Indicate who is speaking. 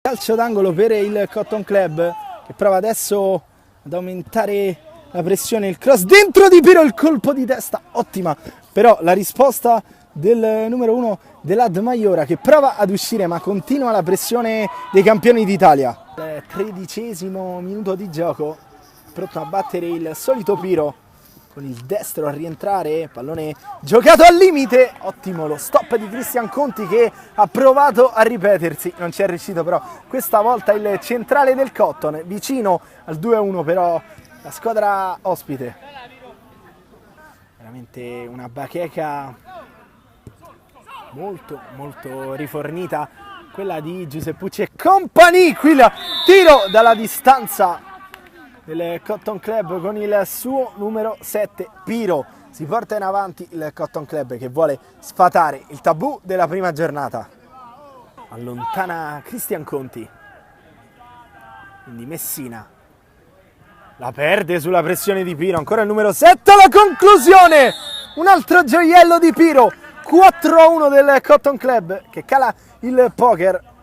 Speaker 1: Calcio d'angolo per il Cotton Club che prova adesso ad aumentare la pressione, il cross dentro di Piro, il colpo di testa, ottima però la risposta del numero 1 dell'Ad Maiora che prova ad uscire ma continua la pressione dei campioni d'Italia. Il 13° minuto di gioco, pronto a battere il solito Piro con il destro a rientrare, pallone giocato al limite, ottimo lo stop di Cristian Conti che ha provato a ripetersi, non ci è riuscito però questa volta il centrale del Cotton, vicino al 2-1 però la squadra ospite. Veramente una bacheca molto rifornita, quella di Giuseppucci e compagni, qui il tiro dalla distanza del Cotton Club con il suo numero 7 Piro. Si porta in avanti il Cotton Club che vuole sfatare il tabù della prima giornata. Allontana Cristian Conti, quindi Messina la perde sulla pressione di Piro, ancora il numero 7, la conclusione, un altro gioiello di Piro, 4-1 del Cotton Club che cala il poker.